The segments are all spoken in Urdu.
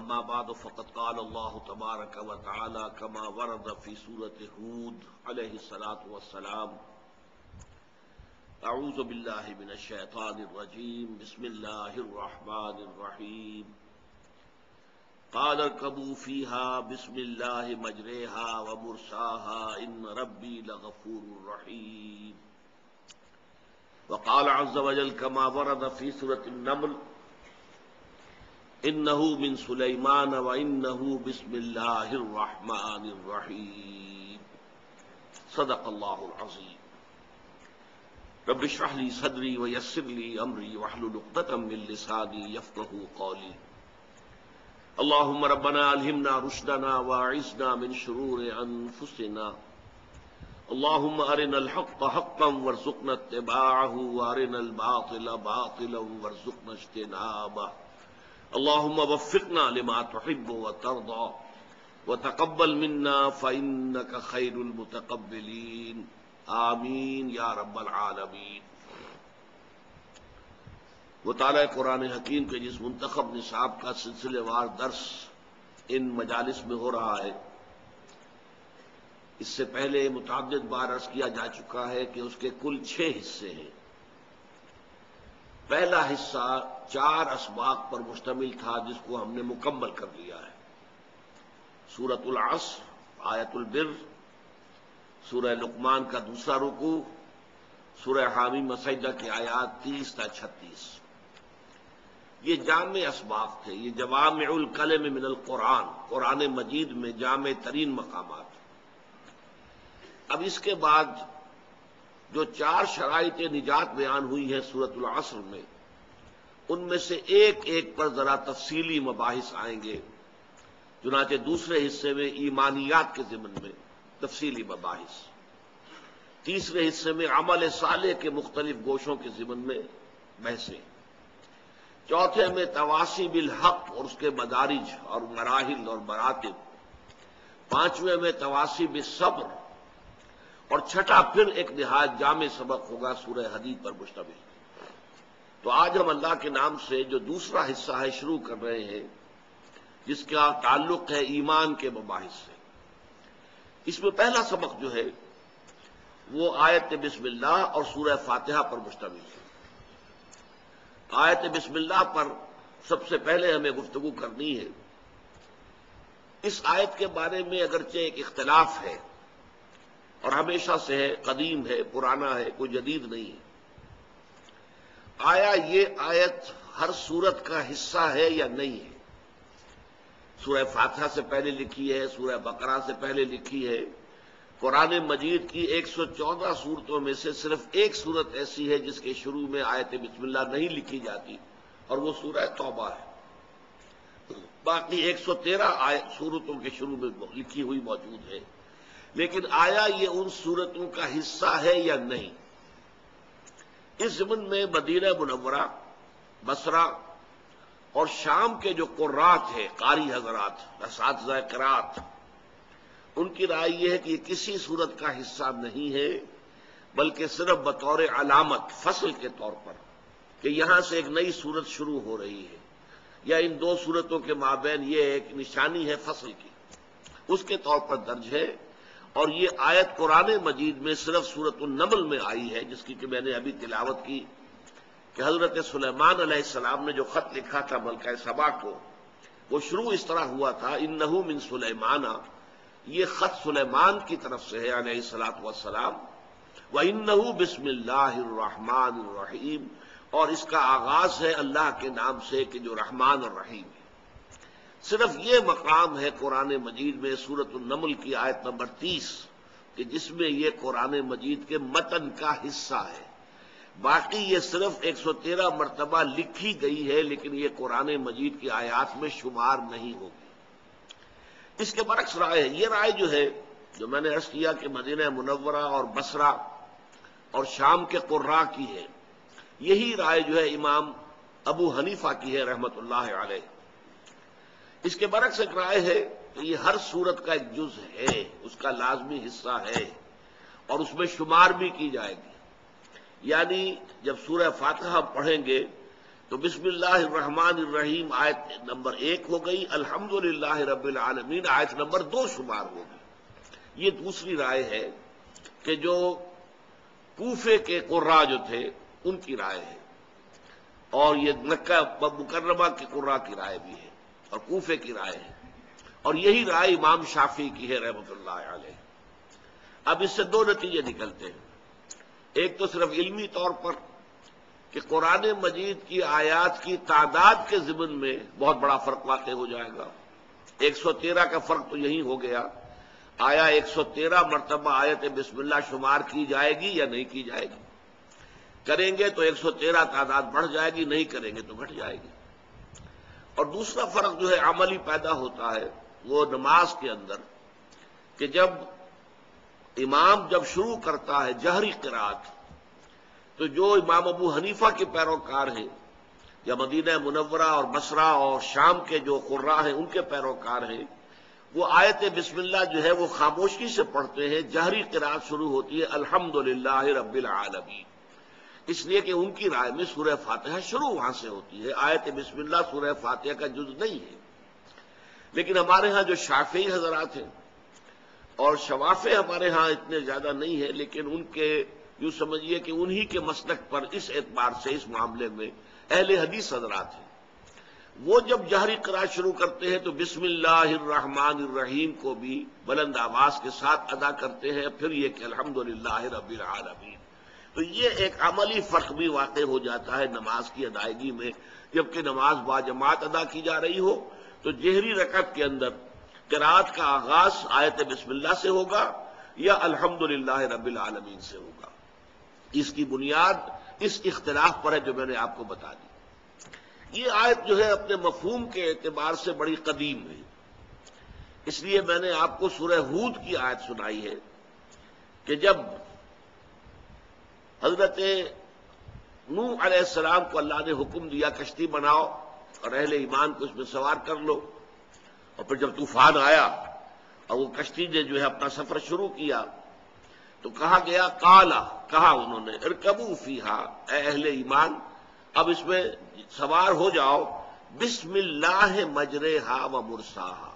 اما بعد فقد قال الله تبارك وتعالى كما ورد في سورة هود عليه الصلاة والسلام اعوذ بالله من الشيطان الرجيم بسم الله الرحمن الرحيم قال اركبوا فيها بسم الله مجريها ومرساها ان ربي لغفور رحيم وقال عز وجل كما ورد في سورة النمل انه من سليمان وانه بسم الله الرحمن الرحيم صدق الله العظيم رب اشرح لي صدري ويسر لي امري واحلل عقدة من لساني يفقهوا قولي اللهم ربنا الهمنا رشدنا واعصمنا من شرور انفسنا اللهم ارنا الحق حقا وارزقنا اتباعه وارنا الباطل باطلا وارزقنا اجتنابه اللهم وفقنا لما تحب وترضى وتقبل منا فإنك خير المتقبلين آمین یا رب العالمین۔ مطالعہ قرآن حکیم کے جس منتخب نصاب کا سلسلے وار درس ان مجالس میں ہو رہا ہے، اس سے پہلے متعدد بار عرض کیا جا چکا ہے کہ اس کے کل 6 حصے ہیں۔ پہلا حصہ 4 اسباق پر مشتمل تھا جس کو ہم نے مکمل کر لیا ہے۔ سورۃ العصر، آیت البر، سورہ لقمان کا دوسرا رکوع، سورہ حامیم سجدہ کی آیات 30 تا 36۔ یہ جامع اسباق تھے، یہ جوامع الکلم من القرآن، قرآن مجید میں جامع ترین مقامات۔ اب اس کے بعد جو 4 شرائط نجات بیان ہوئی ہیں سورۃ العصر میں، ان میں سے ایک ایک پر ذرا تفصیلی مباحث آئیں گے۔ چنانچہ دوسرے حصے میں ایمانیات کے ضمن میں تفصیلی مباحث، تیسرے حصے میں عمل صالح کے مختلف گوشوں کے ضمن میں بحثیں، چوتھے میں تواصی بالحق اور اس کے مدارج اور مراحل اور مراتب، پانچویں میں تواصی بالصبر، اور چھٹا پھر ایک نہایت جامع سبق ہوگا سورہ حدید پر مشتمل۔ تو آج ہم اللہ کے نام سے جو دوسرا حصہ ہے شروع کر رہے ہیں، جس کا تعلق ہے ایمان کے مباحث سے۔ اس میں پہلا سبق جو ہے وہ آیت بسم اللہ اور سورہ فاتحہ پر مشتمل ہے۔ آیت بسم اللہ پر سب سے پہلے ہمیں گفتگو کرنی ہے۔ اس آیت کے بارے میں اگرچہ ایک اختلاف ہے اور ہمیشہ سے ہے، قدیم ہے، پرانا ہے، کوئی جدید نہیں ہے۔ آیا یہ آیت ہر سورت کا حصہ ہے یا نہیں ہے؟ سورہ فاتحہ سے پہلے لکھی ہے، سورہ بقرہ سے پہلے لکھی ہے۔ قرآن مجید کی 114 سورتوں میں سے صرف ایک سورت ایسی ہے جس کے شروع میں آیت بسم اللہ نہیں لکھی جاتی، اور وہ سورہ توبہ ہے۔ باقی 113 سورتوں کے شروع میں لکھی ہوئی موجود ہے۔ لیکن آیا یہ ان سورتوں کا حصہ ہے یا نہیں؟ اس ضمن میں مدینہ منورہ، بصرہ اور شام کے جو قرات ہیں، قاری حضرات، اساتذہ قرات، ان کی رائے یہ ہے کہ یہ کسی سورت کا حصہ نہیں ہے، بلکہ صرف بطور علامت، فصل کے طور پر، کہ یہاں سے ایک نئی سورت شروع ہو رہی ہے، یا ان 2 سورتوں کے مابین یہ ایک نشانی ہے فصل کی، اس کے طور پر درج ہے۔ اور یہ آیت قرآن مجید میں صرف سورۃ النمل میں آئی ہے، جس کی کہ میں نے ابھی تلاوت کی کہ حضرت سلیمان علیہ السلام نے جو خط لکھا تھا ملکہ سبا کو، وہ شروع اس طرح ہوا تھا، انہ من سلیمان، یہ خط سلیمان کی طرف سے ہے علیہ الصلاۃ والسلام، وانہ بسم اللہ الرحمن الرحیم، اور اس کا آغاز ہے اللہ کے نام سے کہ جو رحمان اور رحیم ہے۔ صرف یہ مقام ہے قرآن مجید میں سورۃ النمل کی آیت نمبر 30 کہ جس میں یہ قرآن مجید کے متن کا حصہ ہے۔ باقی یہ صرف 113 مرتبہ لکھی گئی ہے، لیکن یہ قرآن مجید کی آیات میں شمار نہیں ہوگی۔ اس کے برعکس رائے ہے، یہ رائے جو ہے، جو میں نے عرض کیا کہ مدینہ منورہ اور بصرہ اور شام کے قراء کی ہے، یہی رائے جو ہے امام ابو حنیفہ کی ہے رحمت اللہ علیہ۔ اس کے برعکس ایک رائے ہے کہ یہ ہر سورت کا ایک جز ہے، اس کا لازمی حصہ ہے، اور اس میں شمار بھی کی جائے گی۔ یعنی جب سورہ فاتحہ پڑھیں گے تو بسم اللہ الرحمن الرحیم آیت نمبر 1 ہو گئی، الحمدللہ رب العالمین آیت نمبر 2 شمار ہوگی۔ یہ دوسری رائے ہے کہ جو کوفے کے قراء جو تھے ان کی رائے ہے، اور یہ مکہ مکرمہ کے قراء کی رائے بھی ہے اور کوفے کی رائے ہے، اور یہی رائے امام شافعی کی ہے رحمۃ اللہ علیہ۔ اب اس سے دو نتیجے نکلتے ہیں، ایک تو صرف علمی طور پر کہ قرآن مجید کی آیات کی تعداد کے ضمن میں بہت بڑا فرق واقع ہو جائے گا۔ 113 کا فرق تو یہی ہو گیا، آیا 113 مرتبہ آیت بسم اللہ شمار کی جائے گی یا نہیں کی جائے گی؟ کریں گے تو 113 تعداد بڑھ جائے گی، نہیں کریں گے تو گھٹ جائے گی۔ اور دوسرا فرق جو ہے عملی پیدا ہوتا ہے وہ نماز کے اندر، کہ جب امام شروع کرتا ہے جہری قرات، تو جو امام ابو حنیفہ کے پیروکار ہیں یا مدینہ منورہ اور بصرہ اور شام کے جو قراء ہیں ان کے پیروکار ہیں، وہ آیت بسم اللہ جو ہے وہ خاموشی سے پڑھتے ہیں۔ جہری قرات شروع ہوتی ہے الحمدللہ رب العالمین، اس لیے کہ ان کی رائے میں سورہ فاتحہ شروع وہاں سے ہوتی ہے، آیت بسم اللہ سورہ فاتحہ کا جز نہیں ہے۔ لیکن ہمارے ہاں جو شافعی حضرات ہیں، اور شوافع ہمارے ہاں اتنے زیادہ نہیں ہیں، لیکن ان کے یوں سمجھیے کہ انہی کے مسلک پر اس اعتبار سے اس معاملے میں اہل حدیث حضرات ہیں، وہ جب جہری قرات شروع کرتے ہیں تو بسم اللہ الرحمن الرحیم کو بھی بلند آواز کے ساتھ ادا کرتے ہیں، پھر یہ کہ الحمدللہ رب العالمین۔ تو یہ ایک عملی فرق بھی واقع ہو جاتا ہے نماز کی ادائیگی میں، جبکہ نماز باجماعت ادا کی جا رہی ہو تو جہری رکعت کے اندر قرات کا آغاز آیت بسم اللہ سے ہوگا یا الحمدللہ رب العالمین سے ہوگا۔ اس کی بنیاد اس اختلاف پر ہے جو میں نے آپ کو بتا دی۔ یہ آیت جو ہے اپنے مفہوم کے اعتبار سے بڑی قدیم ہے، اس لیے میں نے آپ کو سورہ ہود کی آیت سنائی ہے کہ جب حضرت نوح علیہ السلام کو اللہ نے حکم دیا کشتی بناؤ اور اہل ایمان کو اس میں سوار کر لو، اور پھر جب طوفان آیا اور وہ کشتی نے جو ہے اپنا سفر شروع کیا تو کہا گیا کہا انہوں نے ارکبوا فیہا، اے اہل ایمان اب اس میں سوار ہو جاؤ، بسم اللہ مجریہا و مرساہا،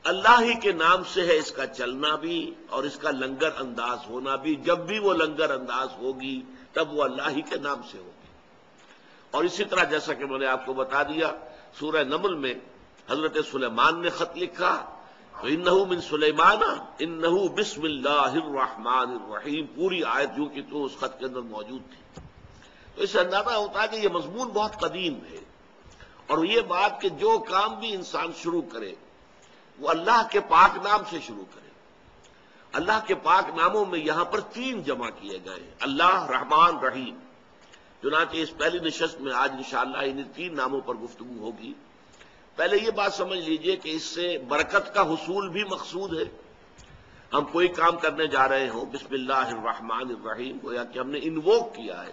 اللہ ہی کے نام سے ہے اس کا چلنا بھی اور اس کا لنگر انداز ہونا بھی، جب بھی وہ لنگر انداز ہوگی تب وہ اللہ ہی کے نام سے ہوگی۔ اور اسی طرح جیسا کہ میں نے آپ کو بتا دیا سورہ نمل میں حضرت سلیمان نے خط لکھا تو انہو من سلیمان انہو بسم اللہ الرحمن الرحیم، پوری آیت جو کہ تو اس خط کے اندر موجود تھی۔ تو اس سے اندازہ ہوتا ہے کہ یہ مضمون بہت قدیم ہے، اور یہ بات کہ جو کام بھی انسان شروع کرے وہ اللہ کے پاک نام سے شروع کرے۔ اللہ کے پاک ناموں میں یہاں پر 3 جمع کیے گئے ہیں، اللہ، رحمان، رحیم۔ چنانچہ اس پہلی نشست میں آج انشاءاللہ ان 3 ناموں پر گفتگو ہوگی۔ پہلے یہ بات سمجھ لیجئے کہ اس سے برکت کا حصول بھی مقصود ہے۔ ہم کوئی کام کرنے جا رہے ہوں بسم اللہ الرحمن الرحیم، گویا کہ ہم نے انووک کیا ہے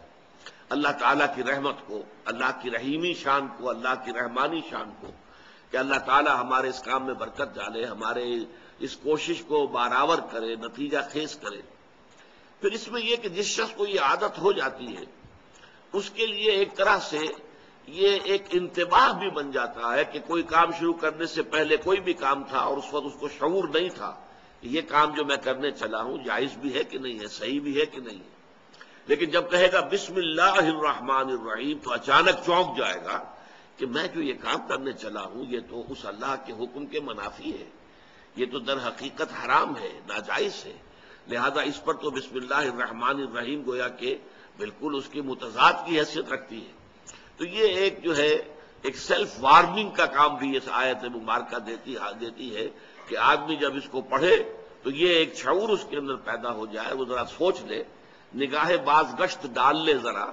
اللہ تعالیٰ کی رحمت کو، اللہ کی رحیمی شان کو، اللہ کی رحمانی شان کو، کہ اللہ تعالیٰ ہمارے اس کام میں برکت ڈالے، ہمارے اس کوشش کو بارآور کرے، نتیجہ خیز کرے۔ پھر اس میں یہ کہ جس شخص کو یہ عادت ہو جاتی ہے اس کے لیے ایک طرح سے یہ ایک انتباہ بھی بن جاتا ہے کہ کوئی کام شروع کرنے سے پہلے کوئی بھی کام تھا اور اس وقت اس کو شعور نہیں تھا کہ یہ کام جو میں کرنے چلا ہوں جائز بھی ہے کہ نہیں ہے، صحیح بھی ہے کہ نہیں ہے، لیکن جب کہے گا بسم اللہ الرحمن الرحیم تو اچانک چونک جائے گا کہ میں جو یہ کام کرنے چلا ہوں یہ تو اس اللہ کے حکم کے منافی ہے، یہ تو در حقیقت حرام ہے، ناجائز ہے، لہذا اس پر تو بسم اللہ الرحمن الرحیم گویا کہ بالکل اس کی متضاد کی حیثیت رکھتی ہے۔ تو یہ ایک جو ہے ایک سیلف وارننگ کا کام بھی اس آیت مبارکہ دیتی ہے کہ آدمی جب اس کو پڑھے تو یہ ایک شعور اس کے اندر پیدا ہو جائے، وہ ذرا سوچ لے، نگاہ باز گشت ڈال لے ذرا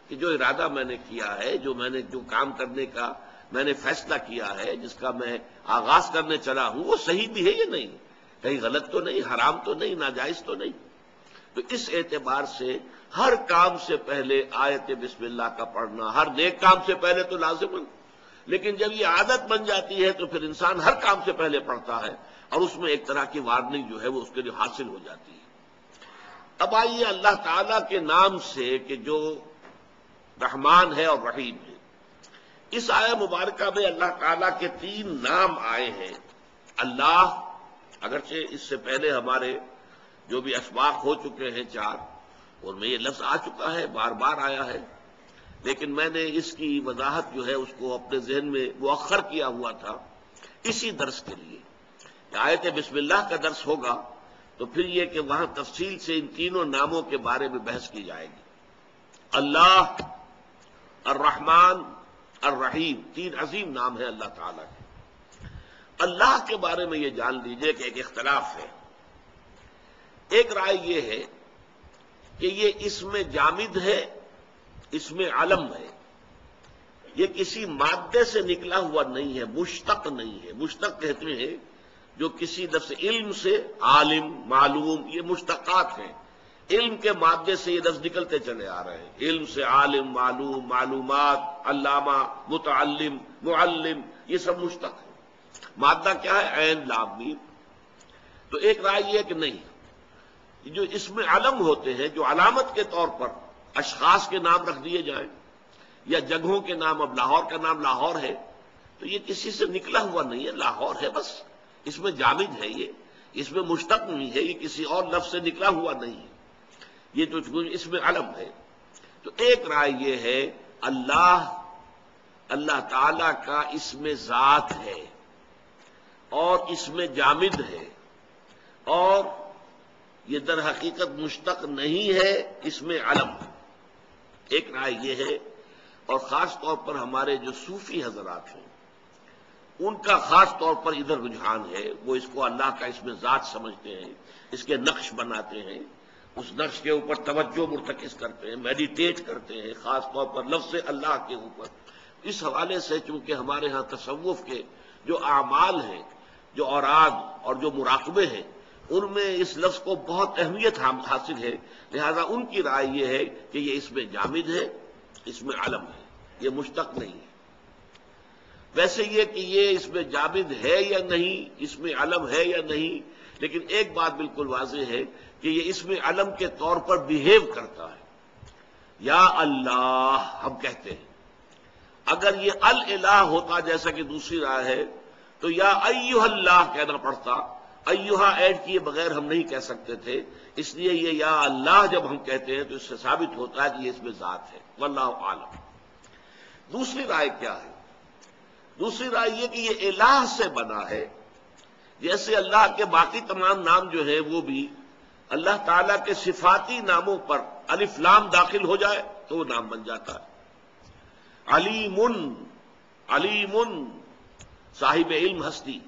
کہ جو ارادہ میں نے کیا ہے، جو کام کرنے کا میں نے فیصلہ کیا ہے، جس کا میں آغاز کرنے چلا ہوں وہ صحیح بھی ہے یا نہیں، کہیں غلط تو نہیں، حرام تو نہیں، ناجائز تو نہیں۔ تو اس اعتبار سے ہر کام سے پہلے آیت بسم اللہ کا پڑھنا، ہر نیک کام سے پہلے تو لازم ہے، لیکن جب یہ عادت بن جاتی ہے تو پھر انسان ہر کام سے پہلے پڑھتا ہے اور اس میں ایک طرح کی وارننگ جو ہے وہ اس کے لیے حاصل ہو جاتی ہے۔ اب آئیے اللہ تعالیٰ کے نام سے کہ جو رحمان ہے اور رحیم ہے، اس آیہ مبارکہ میں اللہ تعالیٰ کے 3 نام آئے ہیں۔ اللہ، اگرچہ اس سے پہلے ہمارے جو بھی اسباق ہو چکے ہیں 4، ان میں یہ لفظ آ چکا ہے، بار بار آیا ہے، لیکن میں نے اس کی وضاحت جو ہے اس کو اپنے ذہن میں مؤخر کیا ہوا تھا اسی درس کے لیے۔ آیت بسم اللہ کا درس ہوگا تو پھر یہ کہ وہاں تفصیل سے ان تینوں ناموں کے بارے میں بحث کی جائے گی۔ اللہ، الرحمن، الرحیم، 3 عظیم نام ہیں اللہ تعالیٰ کے۔ اللہ کے بارے میں یہ جان لیجئے کہ ایک اختلاف ہے۔ ایک رائے یہ ہے کہ یہ اسم جامد ہے، اسم علم ہے، یہ کسی مادے سے نکلا ہوا نہیں ہے، مشتق نہیں ہے۔ مشتق کہتے ہیں جو کسی لفظ علم سے، عالم، معلوم، یہ مشتقات ہیں۔ علم کے مادے سے یہ لفظ نکلتے چلے آ رہے ہیں، علم سے عالم، معلوم، معلومات، علامہ، متعلم، معلم، یہ سب مشتق ہے۔ مادہ کیا ہے؟ عین، لام، میم۔ تو ایک رائے یہ ہے کہ نہیں، جو اسم علم ہوتے ہیں، جو علامت کے طور پر اشخاص کے نام رکھ دیے جائیں یا جگہوں کے نام، اب لاہور کا نام لاہور ہے تو یہ کسی سے نکلا ہوا نہیں ہے، لاہور ہے بس، اس میں جامد ہے، یہ اس میں مشتق نہیں ہے، یہ کسی اور لفظ سے نکلا ہوا نہیں ہے، یہ جو اس میں علم ہے۔ تو ایک رائے یہ ہے اللہ تعالی کا اسم ذات ہے اور اسم جامد ہے، اور یہ در حقیقت مشتق نہیں ہے، اسم علم۔ ایک رائے یہ ہے، اور خاص طور پر ہمارے جو صوفی حضرات ہیں ان کا خاص طور پر ادھر رجحان ہے، وہ اس کو اللہ کا اسم ذات سمجھتے ہیں، اس کے نقش بناتے ہیں، اس نقش کے اوپر توجہ مرتکز کرتے ہیں، میڈیٹیٹ کرتے ہیں، خاص طور پر لفظ اللہ کے اوپر۔ اس حوالے سے چونکہ ہمارے ہاں تصوف کے جو اعمال ہیں، جو اوراد اور جو مراقبے ہیں، ان میں اس لفظ کو بہت اہمیت حاصل ہے، لہذا ان کی رائے یہ ہے کہ یہ اسم جامد ہے، اسم علم ہے، یہ مشتق نہیں ہے۔ ویسے یہ کہ یہ اسم جامد ہے یا نہیں، اسم علم ہے یا نہیں، لیکن ایک بات بالکل واضح ہے کہ یہ اسم علم کے طور پر بیہیو کرتا ہے۔ یا اللہ ہم کہتے ہیں، اگر یہ الالہ ہوتا جیسا کہ دوسری رائے ہے تو یا ایھا اللہ کہنا پڑتا، ایھا ایڈ کیے بغیر ہم نہیں کہہ سکتے تھے، اس لیے یہ یا اللہ جب ہم کہتے ہیں تو اس سے ثابت ہوتا ہے کہ یہ اس میں ذات ہے، واللہ عالم۔ دوسری رائے کیا ہے؟ دوسری رائے یہ کہ یہ الہ سے بنا ہے، جیسے اللہ کے باقی تمام نام جو ہیں وہ بھی اللہ تعالیٰ کے صفاتی ناموں پر الف لام داخل ہو جائے تو وہ نام بن جاتا ہے۔ علیم، علیم، صاحب علم ہستی،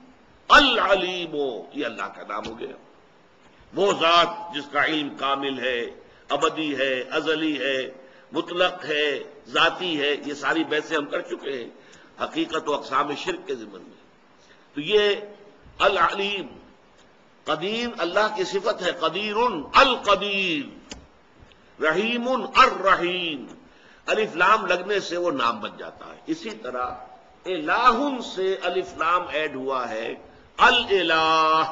العلیم، یہ اللہ کا نام ہو گیا، وہ ذات جس کا علم کامل ہے، ابدی ہے، ازلی ہے، مطلق ہے، ذاتی ہے، یہ ساری بحثیں ہم کر چکے ہیں حقیقت و اقسام شرک کے ضمن میں۔ تو یہ العلیم، قدیر اللہ کی صفت ہے، قدیر، القدیر، رحیم، الرحیم، الف لام لگنے سے وہ نام بن جاتا ہے۔ اسی طرح الہ سے الف لام ایڈ ہوا ہے، الالہ،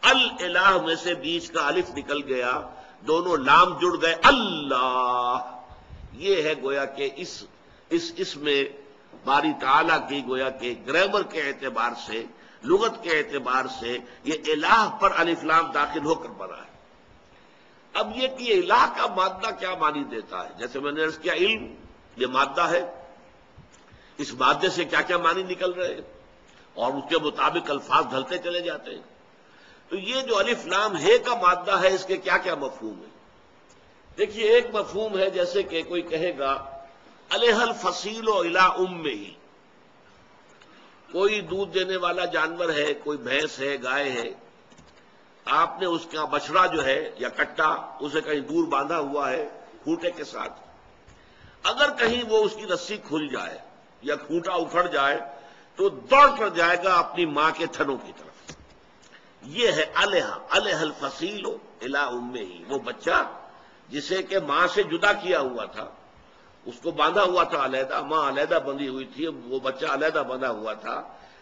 الالہ میں سے بیچ کا الف نکل گیا، دونوں لام جڑ گئے، اللہ۔ یہ ہے گویا کہ اس میں باری تعالیٰ کی گویا کہ گرامر کے اعتبار سے، لغت کے اعتبار سے یہ الہ پر الف لام داخل ہو کر بنا ہے۔ اب یہ کہ یہ الہ کا مادہ کیا معنی دیتا ہے، جیسے میں نے عرض کیا علم یہ مادہ ہے، اس مادے سے کیا کیا معنی نکل رہے ہیں اور اس کے مطابق الفاظ ڈھلتے چلے جاتے ہیں۔ تو یہ جو الف لام ہے کا مادہ ہے، اس کے کیا کیا مفہوم ہے؟ دیکھیے، ایک مفہوم ہے جیسے کہ کوئی کہے گا علیہ الفصیل الی امہ، کوئی دودھ دینے والا جانور ہے، کوئی بھینس ہے، گائے ہے، آپ نے اس کا بچڑا جو ہے یا کٹا اسے کہیں دور باندھا ہوا ہے کھوٹے کے ساتھ، اگر کہیں وہ اس کی رسی کھل جائے یا کھوٹا اکھڑ جائے تو دوڑ کر جائے گا اپنی ماں کے تھنوں کی طرف۔ یہ ہے علیہ الفصیل الی امہ، وہ بچہ جسے کہ ماں سے جدا کیا ہوا تھا، اس کو باندھا ہوا تھا علیحدہ، ماں علیحدہ بندھی ہوئی تھی، وہ بچہ علیحدہ بندھا ہوا تھا،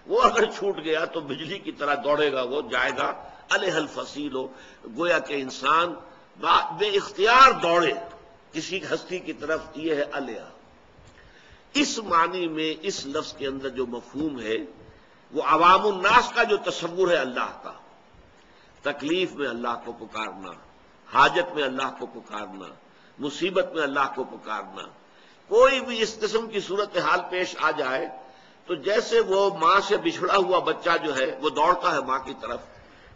وہ اگر چھوٹ گیا تو بجلی کی طرح دوڑے گا، وہ جائے گا علیہ الفصیل، گویا کہ انسان بے اختیار دوڑے کسی ہستی کی طرف، یہ ہے علیہ۔ اس اس معنی میں اس لفظ کے اندر جو مفہوم ہے وہ عوام الناس کا جو تصور ہے اللہ کا، تکلیف میں اللہ کو پکارنا، حاجت میں اللہ کو پکارنا، مصیبت میں اللہ کو پکارنا، کوئی بھی اس قسم کی صورتحال پیش آ جائے تو جیسے وہ ماں سے بچھڑا ہوا بچہ جو ہے وہ دوڑتا ہے ماں کی طرف،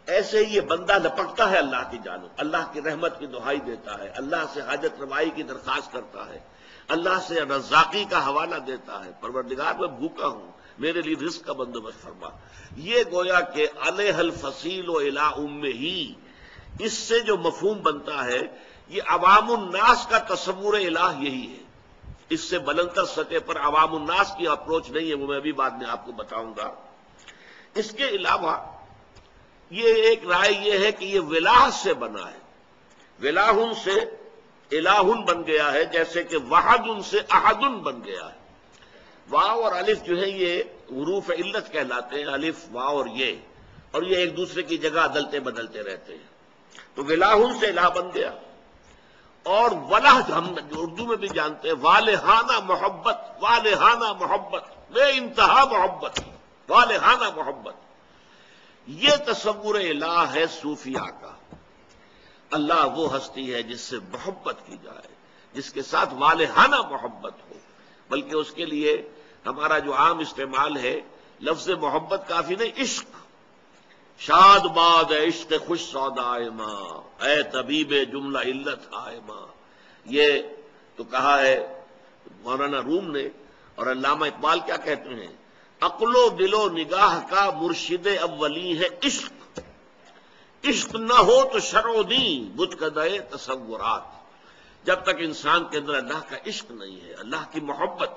ایسے ہی یہ بندہ لپکتا ہے اللہ کی جانب، اللہ کی رحمت کی دعائی دیتا ہے، اللہ سے حاجت روائی کی درخواست کرتا ہے، اللہ سے رزاقی کا حوالہ دیتا ہے، پروردگار میں بھوکا ہوں، میرے لیے رزق کا بندوبست فرما۔ یہ گویا کہ علیہ الفصیل و الی امہ، اس سے جو مفہوم بنتا ہے یہ عوام الناس کا تصور الہ یہی ہے۔ اس سے بلندر سطح پر عوام الناس کی اپروچ نہیں ہے، وہ میں بھی بعد میں آپ کو بتاؤں گا۔ اس کے علاوہ یہ ایک رائے یہ ہے کہ یہ ولاہ سے بنا ہے، ولاہن سے الہن بن گیا ہے، جیسے کہ وحدن سے احدن بن گیا ہے۔ واو اور الف جو ہے یہ حروف علت کہلاتے ہیں، الف واو اور یہ، اور یہ ایک دوسرے کی جگہ عدلتے بدلتے رہتے ہیں، تو ولاہن سے الہ بن گیا۔ اور ولہ ہم اردو میں بھی جانتے ہیں، والہانہ محبت، والہانہ محبت، بے انتہا محبت، والہانہ محبت، یہ تصور الہ ہے صوفیاء کا۔ اللہ وہ ہستی ہے جس سے محبت کی جائے، جس کے ساتھ والہانہ محبت ہو، بلکہ اس کے لیے ہمارا جو عام استعمال ہے لفظ محبت کافی نہیں، عشق، شاد باد اے عشق خوش سودائے ماں، اے طبیب جملہ علت آئے ماں، یہ تو کہا ہے مولانا روم نے۔ اور علامہ اقبال کیا کہتے ہیں، عقل و دل و نگاہ کا مرشد اولی ہے عشق، عشق نہ ہو تو شرع و دین بت کدے تصورات۔ جب تک انسان کے اندر اللہ کا عشق نہیں ہے، اللہ کی محبت،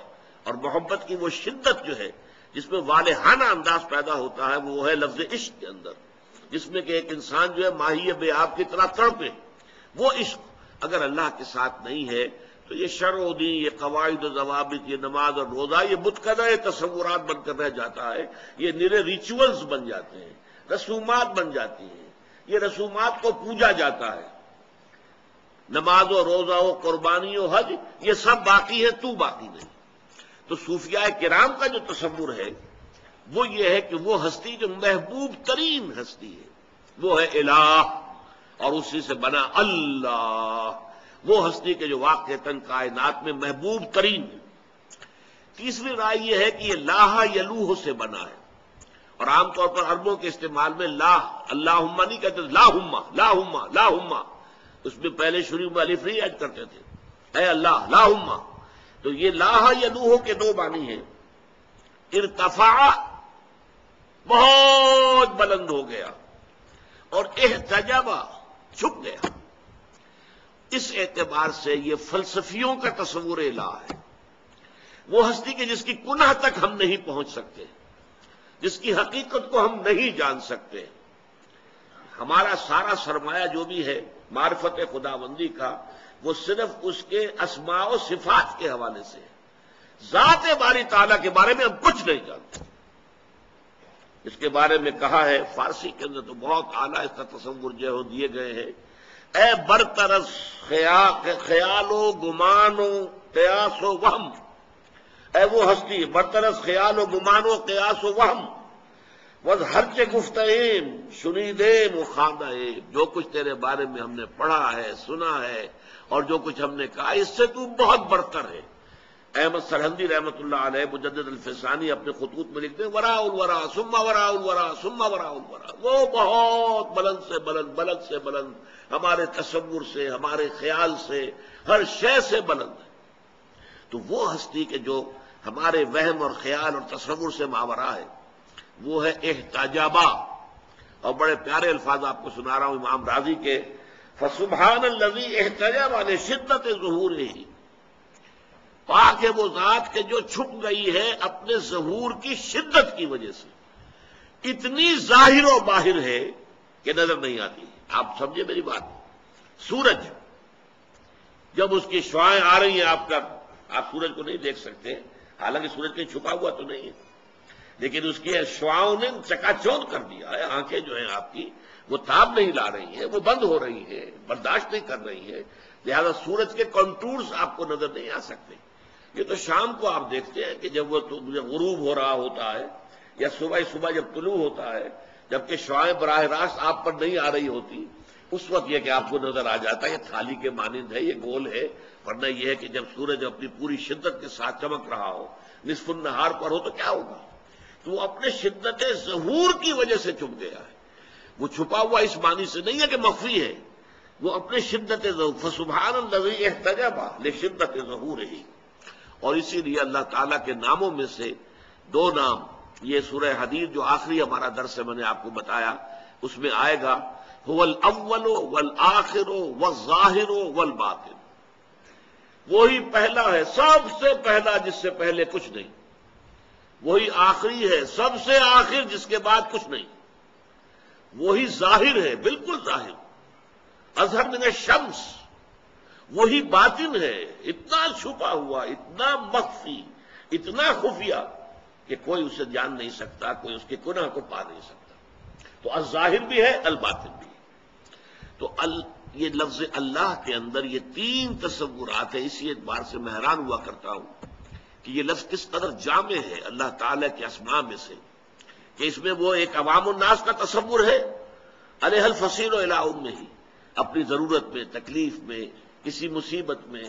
اور محبت کی وہ شدت جو ہے جس میں والہانہ انداز پیدا ہوتا ہے، وہ ہے لفظ عشق کے اندر، جس میں کہ ایک انسان جو ہے ماہی بے آب کی طرح تڑپے، وہ عشق اگر اللہ کے ساتھ نہیں ہے تو یہ شرع و دین، یہ قواعد و ضوابط، یہ نماز اور روزہ، یہ بت کدہ تصورات بن کر رہ جاتا ہے، یہ نرے ریچولز بن جاتے ہیں، رسومات بن جاتی ہیں، یہ رسومات کو پوجا جاتا ہے، نماز و روزہ و قربانی و حج یہ سب باقی ہے، تو باقی نہیں۔ تو صوفیاء کرام کا جو تصور ہے وہ یہ ہے کہ وہ ہستی جو محبوب ترین ہستی ہے وہ ہے الہ، اور اسی سے بنا اللہ، وہ ہستی کے جو واقعتاً کائنات میں محبوب ترین ہے۔ تیسری رائے یہ ہے کہ یہ لاہ یلوہ سے بنا ہے، اور عام طور پر عربوں کے استعمال میں لا اللہم نہیں کہتے، لاہم لاہم لاہم، اس میں پہلے شروع میں الف نہیں ایڈ کرتے تھے، اے اللہ لاہم۔ تو یہ لاہ یلوہ کے دو معنی ہیں، ارتفع بہت بلند ہو گیا، اور احتجب چھپ گیا۔ اس اعتبار سے یہ فلسفیوں کا تصور الہ ہے، وہ ہستی کہ جس کی کنہ تک ہم نہیں پہنچ سکتے، جس کی حقیقت کو ہم نہیں جان سکتے۔ ہمارا سارا سرمایہ جو بھی ہے معرفت خداوندی کا، وہ صرف اس کے اسماء و صفات کے حوالے سے ہے، ذات باری تعالیٰ کے بارے میں ہم کچھ نہیں جانتے۔ اس کے بارے میں کہا ہے، فارسی کے اندر تو بہت اعلیٰ اس کا تصور جو دیے گئے ہیں، اے برطرز خیال و گمان و قیاس و وہم، اے وہ ہستی برطرز خیال و گمان و قیاس و وہم، وز ہرچے گفتیم شنیدیم و خواندیم، جو کچھ تیرے بارے میں ہم نے پڑھا ہے، سنا ہے، اور جو کچھ ہم نے کہا، اس سے تو بہت برتر ہے۔ احمد سرہندی رحمۃ اللہ علیہ مجدد الفسانی اپنے خطوط میں لکھتے ہیں، وراء الورا ثم وراء الورا ثم وراء الورا، وہ بہت بلند سے بلند، بلند سے بلند، ہمارے تصور سے، ہمارے خیال سے، ہر شے سے بلند ہے۔ تو وہ ہستی کے جو ہمارے وہم اور خیال اور تصور سے ماورا ہے وہ ہے احتجابا۔ اور بڑے پیارے الفاظ آپ کو سنا رہا ہوں امام راضی کے، فسبحان الذی احتجب لشدت ظہورہ، پاک ہے وہ ذات کے جو چھپ گئی ہے اپنے ظہور کی شدت کی وجہ سے، اتنی ظاہر و باہر ہے کہ نظر نہیں آتی۔ آپ سمجھے میری بات؟ سورج جب اس کی شعاعیں آ رہی ہیں آپ سورج کو نہیں دیکھ سکتے، حالانکہ سورج کہیں چھپا ہوا تو نہیں ہے، لیکن اس کی شعاؤں نے چکا چوند کر دیا ہے۔ آنکھیں جو ہیں آپ کی وہ تاب نہیں لا رہی ہیں، وہ بند ہو رہی ہیں، برداشت نہیں کر رہی ہیں، لہذا سورج کے کنٹورز آپ کو نظر نہیں آ سکتے۔ یہ تو شام کو آپ دیکھتے ہیں کہ جب وہ غروب ہو رہا ہوتا ہے یا صبح جب طلوع ہوتا ہے، جبکہ شعاعیں براہ راست آپ پر نہیں آ رہی ہوتی، اس وقت یہ کہ آپ کو نظر آ جاتا ہے یہ تھالی کے مانند ہے، یہ گول ہے. ورنہ یہ ہے کہ جب سورج اپنی پوری شدت کے ساتھ چمک رہا ہو، نصف النہار پر ہو، تو کیا ہوگا؟ تو وہ اپنے شدت ظہور کی وجہ سے چھپ گیا ہے. وہ چھپا ہوا اس معنی سے نہیں ہے کہ مخفی ہے، وہ اپنے شدت ظہور. فسبحان الذی احتجب لشدت ظہورہ. اور اسی لیے اللہ تعالیٰ کے ناموں میں سے دو نام، یہ سورہ حدید جو آخری ہمارا درس ہے میں نے آپ کو بتایا، اس میں آئے گا هو الاول والآخر والظاہر والباطن. وہی پہلا ہے، سب سے پہلا جس سے پہلے کچھ نہیں. وہی آخری ہے، سب سے آخر جس کے بعد کچھ نہیں. وہی ظاہر ہے، بالکل ظاہر، اظہر من الشمس. وہی باطن ہے، اتنا چھپا ہوا، اتنا مخفی، اتنا خفیہ کہ کوئی اسے جان نہیں سکتا، کوئی اس کے گناہ کو پا نہیں سکتا. تو الظاہر بھی ہے، الباطن بھی ہے. تو یہ لفظ اللہ کے اندر یہ تین تصورات ہیں. اسی اعتبار سے میں حیران ہوا کرتا ہوں کہ یہ لفظ کس قدر جامع ہے اللہ تعالیٰ کے اسماء میں سے، کہ اس میں وہ ایک عوام الناس کا تصور ہے، علیہ الفصیل و الی امہ، اپنی ضرورت میں، تکلیف میں، کسی مصیبت میں،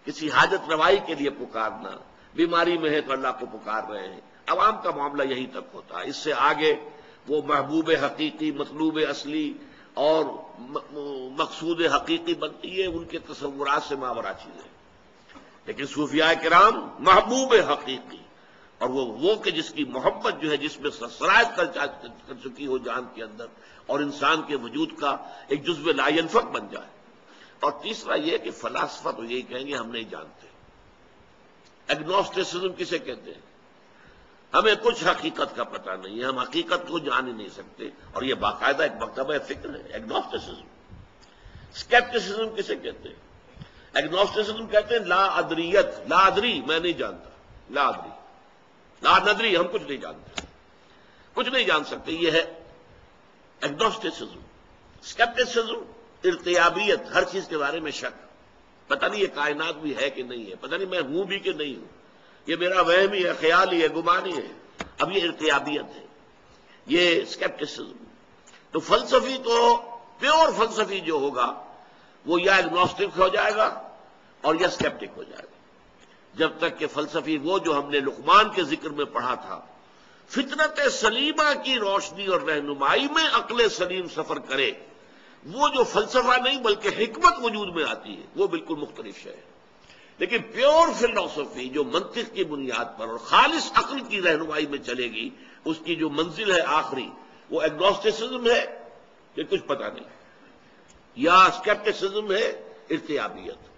کسی حاجت روائی کے لیے پکارنا. بیماری میں ہے تو اللہ کو پکار رہے ہیں. عوام کا معاملہ یہی تک ہوتا ہے. اس سے آگے وہ محبوب حقیقی، مطلوب اصلی اور مقصود حقیقی بنتی ہے ان کے تصورات سے ماورا چیزیں. لیکن صوفیاء کرام محبوب حقیقی، اور وہ کہ جس کی محبت جو ہے، جس میں سرایت کر چکی ہو جان کے اندر، اور انسان کے وجود کا ایک جزو لا ینفک بن جائے. اور تیسرا یہ کہ فلاسفہ تو یہی کہیں گے ہم نہیں جانتے. ایگنوسٹسزم کسے کہتے ہیں؟ ہمیں کچھ حقیقت کا پتہ نہیں ہے، ہم حقیقت کو جان ہی نہیں سکتے. اور یہ باقاعدہ ایک مکتبہ فکر ہے، ایگنوسٹسزم. اسکیپٹسزم کسے کہتے ہیں؟ ایگنوسٹسزم کہتے ہیں لا ادریت، لا ادری، میں نہیں جانتا، لا ادری، لا ندری، ہم کچھ نہیں جانتے، کچھ نہیں جان سکتے. یہ ہے ایگنوسٹسزم. اسکیپٹسزم ارتیابیت، ہر چیز کے بارے میں شک، پتہ نہیں یہ کائنات بھی ہے کہ نہیں ہے، پتہ نہیں میں ہوں بھی کہ نہیں ہوں، یہ میرا وہم ہی ہے، خیال ہی ہے، گمان ہی ہے. اب یہ ارتیابیت ہے، یہ اسکیپٹسزم. تو فلسفی تو پیور فلسفی جو ہوگا وہ یا ایگنوسٹک ہو جائے گا اور یا اسکیپٹک ہو جائے گا. جب تک کہ فلسفی وہ جو ہم نے لقمان کے ذکر میں پڑھا تھا، فطرت سلیمہ کی روشنی اور رہنمائی میں عقل سلیم سفر کرے، وہ جو فلسفہ نہیں بلکہ حکمت وجود میں آتی ہے، وہ بالکل مختلف شے ہے. لیکن پیور فلسفی جو منطق کی بنیاد پر اور خالص عقل کی رہنمائی میں چلے گی، اس کی جو منزل ہے آخری، وہ ایگنوسٹسزم ہے کہ کچھ پتہ نہیں، یا اسکیپٹسزم ہے، ارتیابیت.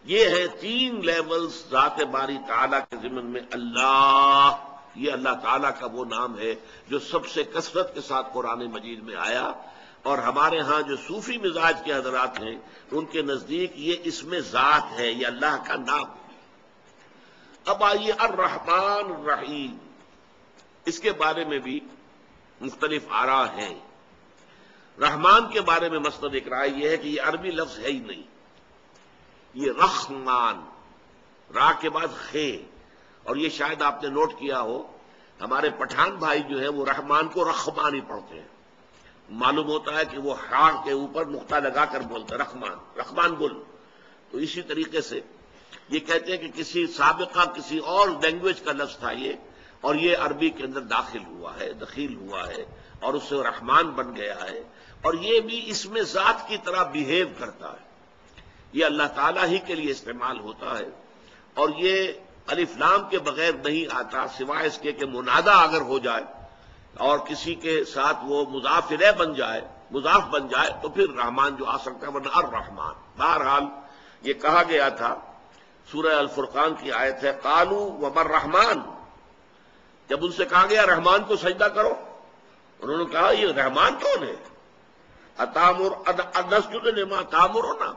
یہ ہے تین لیولز ذات باری تعالیٰ کے ضمن میں. اللہ، یہ اللہ تعالیٰ کا وہ نام ہے جو سب سے کثرت کے ساتھ قرآن مجید میں آیا، اور ہمارے ہاں جو صوفی مزاج کے حضرات ہیں ان کے نزدیک یہ اسم ذات ہے، یہ اللہ کا نام ہے. اب آئیے الرحمن الرحیم، اس کے بارے میں بھی مختلف آراء ہیں. رحمان کے بارے میں مسند ایک رائے یہ ہے کہ یہ عربی لفظ ہے ہی نہیں، یہ رحمان، را کے بعد خے. اور یہ شاید آپ نے نوٹ کیا ہو، ہمارے پٹھان بھائی جو ہے وہ رحمان کو رحمان ہی پڑھتے ہیں. معلوم ہوتا ہے کہ وہ ہا کے اوپر نقطہ لگا کر بولتے رحمان، رحمان بول. تو اسی طریقے سے یہ کہتے ہیں کہ کسی سابقہ کسی اور لینگویج کا لفظ تھا یہ، اور یہ عربی کے اندر داخل ہوا ہے، دخیل ہوا ہے، اور اس سے رحمان بن گیا ہے. اور یہ بھی اس میں ذات کی طرح بیہیو کرتا ہے، یہ اللہ تعالیٰ ہی کے لیے استعمال ہوتا ہے. اور یہ الف لام کے بغیر نہیں آتا، سوائے اس کے کہ منادا اگر ہو جائے اور کسی کے ساتھ وہ مضاف الیہ بن جائے، مضاف بن جائے، تو پھر رحمان جو آ سکتا ہے، ورنہ الرحمان. بہرحال یہ کہا گیا تھا، سورہ الفرقان کی آیت ہے، قالوا وما الرحمن. جب ان سے کہا گیا رحمان کو سجدہ کرو، انہوں نے کہا یہ رحمان کون ہے؟ نسجد لما تامرنا،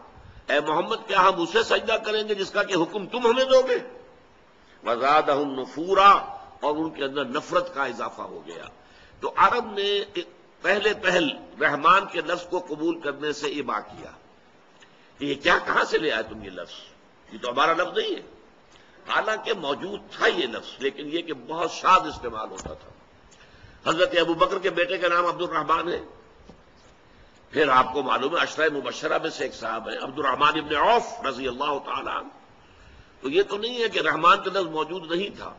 اے محمد کیا ہم اسے سجدہ کریں گے جس کا کہ حکم تم ہمیں دو گے؟ وزادہم نفورا، اور ان کے اندر نفرت کا اضافہ ہو گیا. تو عرب نے پہل رحمان کے لفظ کو قبول کرنے سے ابا کیا کہ یہ کیا، کہاں سے لے آئے تم یہ لفظ، یہ تو ہمارا لفظ نہیں ہے. حالانکہ موجود تھا یہ لفظ، لیکن یہ کہ بہت شاذ استعمال ہوتا تھا۔ حضرت ابو بکر کے بیٹے کا نام عبد الرحمن ہے، پھر آپ کو معلوم ہے عشرہ مبشرہ میں سے ایک صاحب ہیں عبد الرحمن ابن عوف رضی اللہ تعالی عنہ۔ تو یہ تو نہیں ہے کہ رحمان کا لفظ موجود نہیں تھا،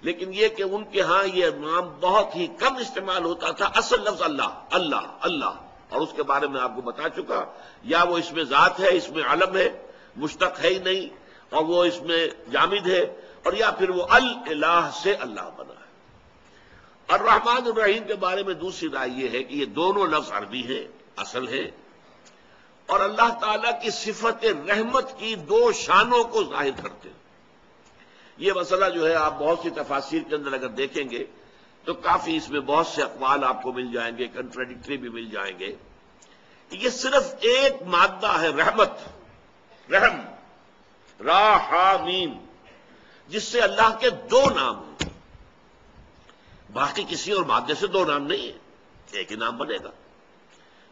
لیکن یہ کہ ان کے ہاں یہ نام بہت ہی کم استعمال ہوتا تھا۔ اصل لفظ اللہ اللہ اللہ، اور اس کے بارے میں آپ کو بتا چکا، یا وہ اس میں ذات ہے، اس میں علم ہے، مشتق ہے ہی نہیں، اور وہ اس میں جامد ہے، اور یا پھر وہ الہ سے اللہ بنا ہے۔ الرحمن الرحیم کے بارے میں دوسری رائے یہ ہے کہ یہ دونوں لفظ عربی ہیں، اصل ہے، اور اللہ تعالیٰ کی صفت رحمت کی دو شانوں کو ظاہر کرتے ہیں۔ یہ مسئلہ جو ہے آپ بہت سی تفاسیر کے اندر اگر دیکھیں گے تو کافی اس میں بہت سے اقوال آپ کو مل جائیں گے، کنٹراڈکٹری بھی مل جائیں گے۔ یہ صرف ایک مادہ ہے رحمت، رحم، را ہا میم، جس سے اللہ کے دو نام ہیں، باقی کسی اور مادے سے دو نام نہیں ہے، ایک ہی نام بنے گا۔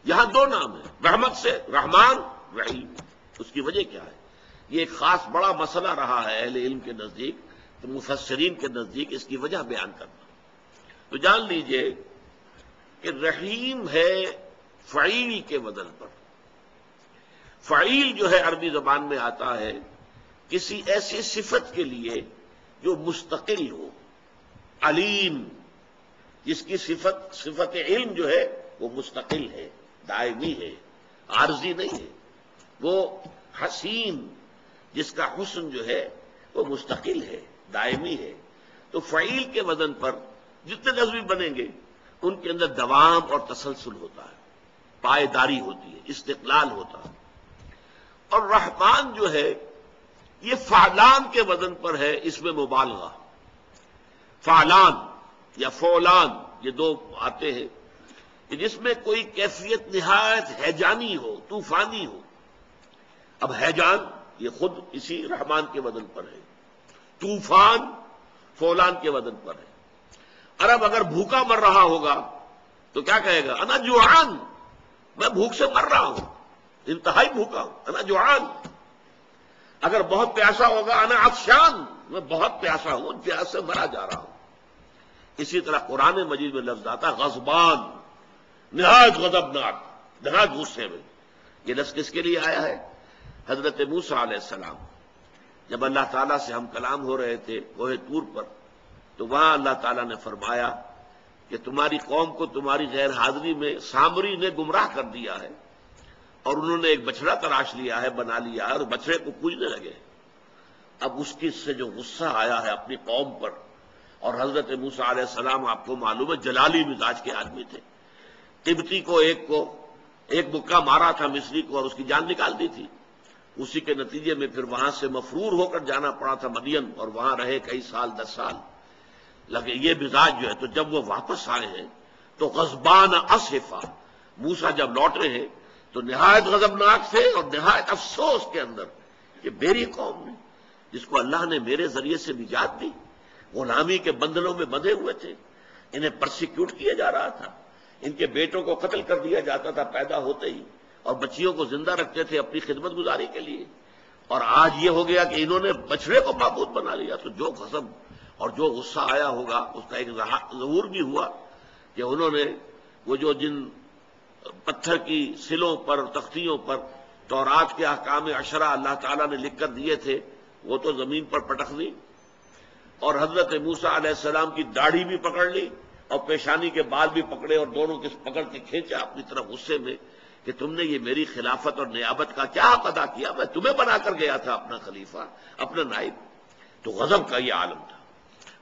یہاں دو نام ہیں، رحمت سے رحمان رحیم۔ اس کی وجہ کیا ہے؟ یہ ایک خاص بڑا مسئلہ رہا ہے اہل علم کے نزدیک، مفسرین کے نزدیک، اس کی وجہ بیان کرنا۔ تو جان لیجئے کہ رحیم ہے فعیل کے وزن پر۔ فعیل جو ہے عربی زبان میں آتا ہے کسی ایسی صفت کے لیے جو مستقل ہو، علیم، جس کی صفت علم جو ہے وہ مستقل ہے، دائمی ہے، عارضی نہیں ہے۔ وہ حسین، جس کا حسن جو ہے وہ مستقل ہے، دائمی ہے۔ تو فعیل کے وزن پر جتنے لفظ بھی بنیں گے ان کے اندر دوام اور تسلسل ہوتا ہے، پائیداری ہوتی ہے، استقلال ہوتا ہے۔ اور رحمان جو ہے یہ فعلان کے وزن پر ہے، اس میں مبالغہ، فعلان یا فولان، یہ دو آتے ہیں کہ جس میں کوئی کیفیت نہایت ہیجانی ہو، طوفانی ہو۔ اب ہیجان یہ خود اسی رحمان کے وزن پر ہے، طوفان فولان کے وزن پر ہے۔ عرب اگر بھوکا مر رہا ہوگا تو کیا کہے گا؟ انا جوعان، میں بھوک سے مر رہا ہوں، انتہائی بھوکا ہوں، انا جوعان۔ اگر بہت پیاسا ہوگا انا عطشان، میں بہت پیاسا ہوں، پیاس سے مرا جا رہا ہوں۔ اسی طرح قرآن مجید میں لفظ آتا غضبان، نہایت غضبناک، نہایت غصے میں۔ یہ لفظ کس کے لیے آیا ہے؟ حضرت موسیٰ علیہ السلام جب اللہ تعالیٰ سے ہم کلام ہو رہے تھے کوہ طور پر، تو وہاں اللہ تعالیٰ نے فرمایا کہ تمہاری قوم کو تمہاری غیر حاضری میں سامری نے گمراہ کر دیا ہے، اور انہوں نے ایک بچڑا تراش لیا ہے، بنا لیا ہے، اور بچڑے کو پوجنے لگے۔ اب اس کی سے جو غصہ آیا ہے اپنی قوم پر، اور حضرت موسیٰ علیہ السلام آپ کو معلوم ہے جلالی مزاج کے آدمی تھے، قبطی کو ایک مکہ مارا تھا مصری کو، اور اس کی جان نکال دی تھی۔ اسی کے نتیجے میں پھر وہاں سے مفرور ہو کر جانا پڑا تھا مدین، اور وہاں رہے کئی سال، 10 سال لگے۔ یہ مزاج جو ہے، تو جب وہ واپس آئے ہیں تو غضبان اسفا، موسیٰ جب لوٹ رہے ہیں تو نہایت غضبناک تھے اور نہایت افسوس کے اندر کہ میری قوم نے، جس کو اللہ نے میرے ذریعے سے نجات دی، غلامی کے بندھنوں میں بندھے ہوئے تھے، انہیں پرسیکیوٹ کیا جا رہا تھا، ان کے بیٹوں کو قتل کر دیا جاتا تھا پیدا ہوتے ہی، اور بچیوں کو زندہ رکھتے تھے اپنی خدمت گزاری کے لیے، اور آج یہ ہو گیا کہ انہوں نے بچڑے کو معبود بنا لیا۔ تو جو غضب اور جو غصہ آیا ہوگا اس کا ایک ظہور بھی ہوا کہ انہوں نے وہ جو جن پتھر کی سلوں پر، تختیوں پر تورات کے احکام عشرہ اللہ تعالیٰ نے لکھ کر دیے تھے، وہ تو زمین پر پٹک دی، اور حضرت موسیٰ علیہ السلام کی داڑھی بھی پکڑ لی اور پیشانی کے بال بھی پکڑے، اور دونوں کے پکڑ کے کھینچا اپنی طرف غصے میں کہ تم نے یہ میری خلافت اور نیابت کا کیا حق ادا کیا؟ میں تمہیں بنا کر گیا تھا اپنا خلیفہ، اپنا نائب۔ تو غضب کا یہ عالم تھا۔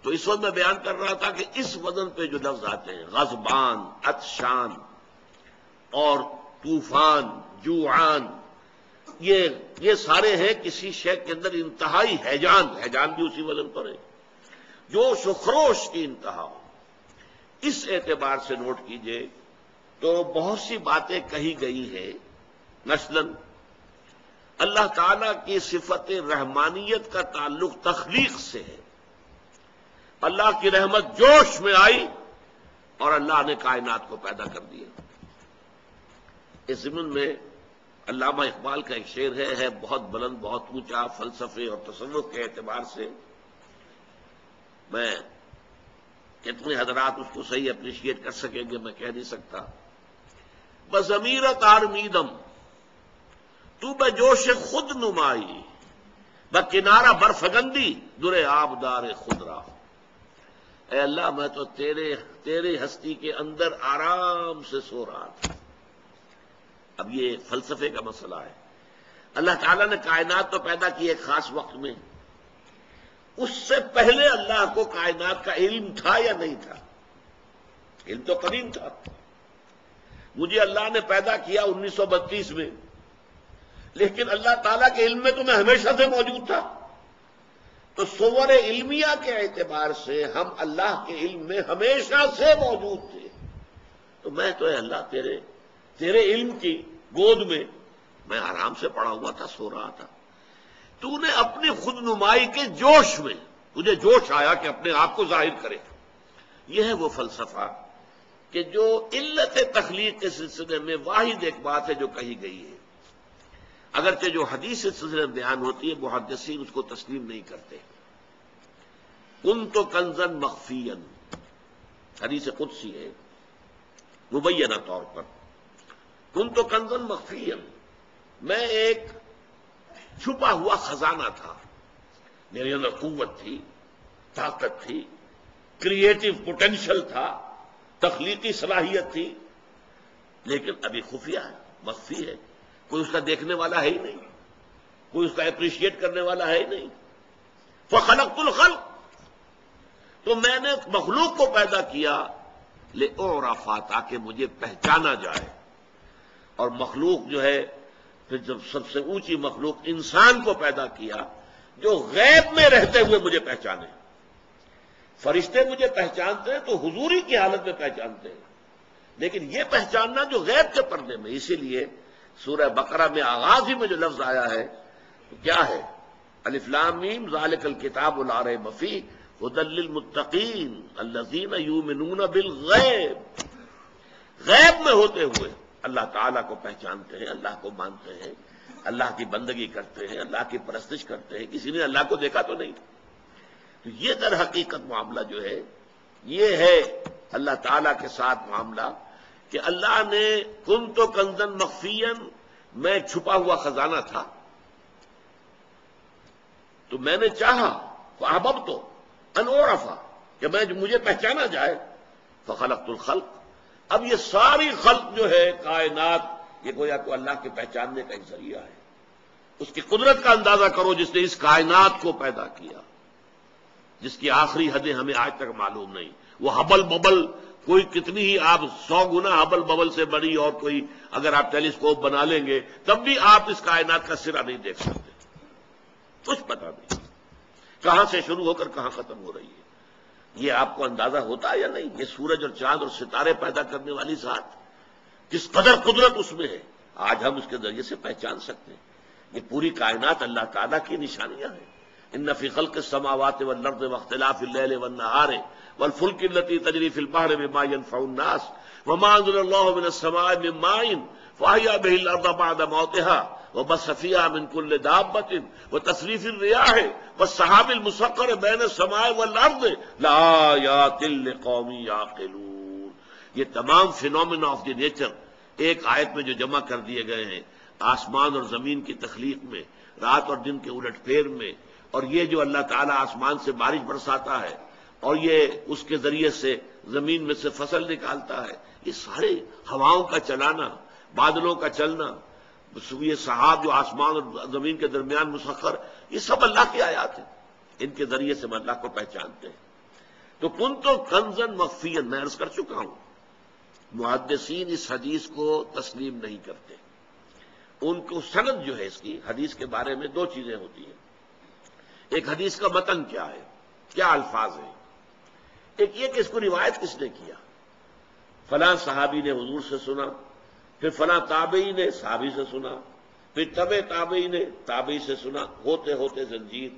تو اس وقت میں بیان کر رہا تھا کہ اس وزن پہ جو لفظ آتے ہیں غضبان، عطشان اور طوفان، جوعان، یہ سارے ہیں کسی شے کے اندر انتہائی ہیجان بھی اسی وزن پر ہے، جوش و خروش کی انتہا ہو۔ اس اعتبار سے نوٹ کیجئے تو بہت سی باتیں کہی گئی ہیں، مثلاً اللہ تعالیٰ کی صفت رحمانیت کا تعلق تخلیق سے ہے۔ اللہ کی رحمت جوش میں آئی اور اللہ نے کائنات کو پیدا کر دیا۔ اس ضمن میں علامہ اقبال کا ایک شعر ہے بہت بلند، بہت اونچا، فلسفے اور تصوف کے اعتبار سے، میں کتنے حضرات اس کو صحیح اپریشیٹ کر سکیں گے میں کہہ نہیں سکتا. بضمیرت آرمیدم تو بے جوش خود نمائی بکنارہ برفگندی در آبدار خود را. اے اللہ میں تو تیرے ہستی کے اندر آرام سے سو رہا تھا. اب یہ فلسفے کا مسئلہ ہے. اللہ تعالیٰ نے کائنات تو پیدا کی ایک خاص وقت میں. اس سے پہلے اللہ کو کائنات کا علم تھا یا نہیں تھا؟ علم تو قدیم تھا. مجھے اللہ نے پیدا کیا 1932 میں، لیکن اللہ تعالیٰ کے علم میں تو میں ہمیشہ سے موجود تھا. تو صور علمیہ کے اعتبار سے ہم اللہ کے علم میں ہمیشہ سے موجود تھے. تو میں تو اے اللہ تیرے علم کی گود میں آرام سے پڑا ہوا تھا، سو رہا تھا. تو نے اپنی خود نمائی کے جوش میں تجھے جوش آیا کہ اپنے آپ کو ظاہر کرے. یہ ہے وہ فلسفہ کہ جو علت تخلیق کے سلسلے میں واحد ایک بات ہے جو کہی گئی ہے، اگرچہ جو حدیث کے سلسلے میں بیان ہوتی ہے محدثین اس کو تسلیم نہیں کرتے. کنت کنزا مخفیا، حدیث قدسی ہے مبینہ طور پر. کنت کنزا مخفیا، میں ایک چھپا ہوا خزانہ تھا. میرے اندر قوت تھی، طاقت تھی، کریٹو پوٹینشل تھا، تخلیقی صلاحیت تھی، لیکن ابھی خفیہ ہے، مخفی ہے. کوئی اس کا دیکھنے والا ہے ہی نہیں، کوئی اس کا اپریشیٹ کرنے والا ہے ہی نہیں. فخلقت الخلق، تو میں نے مخلوق کو پیدا کیا لأعرف، تاکہ مجھے پہچانا جائے. اور مخلوق جو ہے پھر جب سب سے اونچی مخلوق انسان کو پیدا کیا جو غیب میں رہتے ہوئے مجھے پہچانے. فرشتے مجھے پہچانتے ہیں تو حضوری کی حالت میں پہچانتے ہیں، لیکن یہ پہچاننا جو غیب کے پردے میں. اسی لیے سورہ بقرہ میں آغاز ہی میں جو لفظ آیا ہے تو کیا ہے؟ الف لام میم ذالک الکتاب لا ریب فیہ ھدی للمتقین الذین یؤمنون بالغیب. غیب میں ہوتے ہوئے اللہ تعالیٰ کو پہچانتے ہیں، اللہ کو مانتے ہیں، اللہ کی بندگی کرتے ہیں، اللہ کی پرستش کرتے ہیں. کسی نے اللہ کو دیکھا تو نہیں. تو یہ در حقیقت معاملہ جو ہے یہ ہے اللہ تعالیٰ کے ساتھ معاملہ کہ اللہ نے کنت کنزا مخفیا، میں چھپا ہوا خزانہ تھا تو میں نے چاہا فاحببت ان اعرف، کہ مجھے پہچانا جائے. فخلقت الخلق، اب یہ ساری خلق جو ہے کائنات یہ گویا کو اللہ کے پہچاننے کا ایک ذریعہ ہے. اس کی قدرت کا اندازہ کرو جس نے اس کائنات کو پیدا کیا، جس کی آخری حدیں ہمیں آج تک معلوم نہیں. وہ ہبل ببل کوئی کتنی ہی آپ 100 گنا ہبل ببل سے بڑی اور کوئی اگر آپ ٹیلیسکوپ بنا لیں گے تب بھی آپ اس کائنات کا سرا نہیں دیکھ سکتے. کچھ پتہ نہیں کہاں سے شروع ہو کر کہاں ختم ہو رہی ہے. یہ آپ کو اندازہ ہوتا ہے یا نہیں؟ یہ سورج اور چاند اور ستارے پیدا کرنے والی ذات کس قدر قدرت اس میں ہے، آج ہم اس کے ذریعے سے پہچان سکتے ہیں. یہ پوری کائنات اللہ تعالیٰ کی نشانیاں ہیں. ان فی خلق السماوات والارض واختلاف اللیل والنہار والفلک التي تجری فی البحر بما ينفع الناس وما انزل الله من السماء من ماء فاحیا به الارض بعد موتها وبث فيها من كل دابة وتصريف الرياح والسحاب المسخر بين السماء والارض لآیات لقوم یعقلون. یہ تمام فینومینا آف دی نیچر ایک آیت میں جو جمع کر دیے گئے ہیں، آسمان اور زمین کی تخلیق میں، رات اور دن کے الٹ پھیر میں، اور یہ جو اللہ تعالیٰ آسمان سے بارش برساتا ہے اور یہ اس کے ذریعے سے زمین میں سے فصل نکالتا ہے، یہ سارے ہواؤں کا چلانا، بادلوں کا چلنا، یہ سحاب جو آسمان اور زمین کے درمیان مسخر، یہ سب اللہ کی آیات ہیں. ان کے ذریعے سے ہم اللہ کو پہچانتے ہیں. تو کنت کنزا مخفیا، میں عرض کر چکا ہوں محدثین اس حدیث کو تسلیم نہیں کرتے. ان کو سند جو ہے اس کی حدیث کے بارے میں دو چیزیں ہوتی ہیں. ایک حدیث کا متن کیا ہے، کیا الفاظ ہیں. ایک یہ کہ اس کو روایت کس نے کیا، فلاں صحابی نے حضور سے سنا، پھر فلاں تابعی نے صحابی سے سنا، پھر تبع تابعی نے تابعی سے سنا، ہوتے ہوتے زنجیر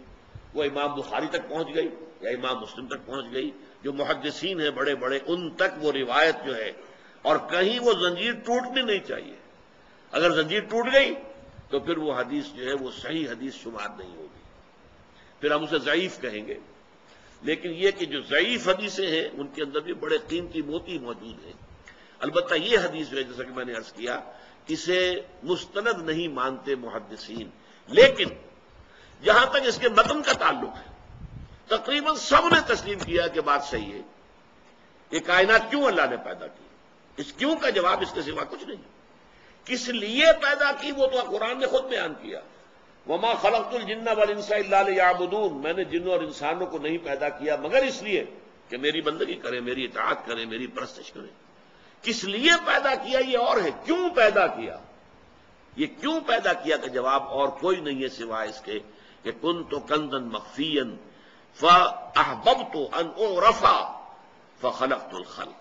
وہ امام بخاری تک پہنچ گئی یا امام مسلم تک پہنچ گئی. جو محدثین ہیں بڑے بڑے ان تک وہ روایت جو ہے، اور کہیں وہ زنجیر ٹوٹنی نہیں چاہیے. اگر زنجیر ٹوٹ گئی تو پھر وہ حدیث جو ہے وہ صحیح حدیث شمار نہیں ہوگی، پھر ہم اسے ضعیف کہیں گے. لیکن یہ کہ جو ضعیف حدیثیں ہیں ان کے اندر بھی بڑے قیمتی موتی موجود ہیں. البتہ یہ حدیث ہے جیسا کہ میں نے عرض کیا اسے مستند نہیں مانتے محدثین، لیکن جہاں تک اس کے متن کا تعلق ہے تقریباً سب نے تسلیم کیا کہ بات صحیح ہے. یہ کائنات کیوں اللہ نے پیدا کی، اس کیوں کا جواب اس کے سوا کچھ نہیں. کس لیے پیدا کی وہ تو قرآن نے خود بیان کیا، وما خلقت الجن والانس الا لیعبدون، میں نے جنوں اور انسانوں کو نہیں پیدا کیا مگر اس لیے کہ میری بندگی کریں، میری اطاعت کریں، میری پرستش کریں. کس لیے پیدا کیا یہ اور ہے، کیوں پیدا کیا، یہ کیوں پیدا کیا کا جواب اور کوئی نہیں ہے سوائے اس کے کہ کنت کنزا مخفیا فاحببت ان اعرف فخلقت الخلق.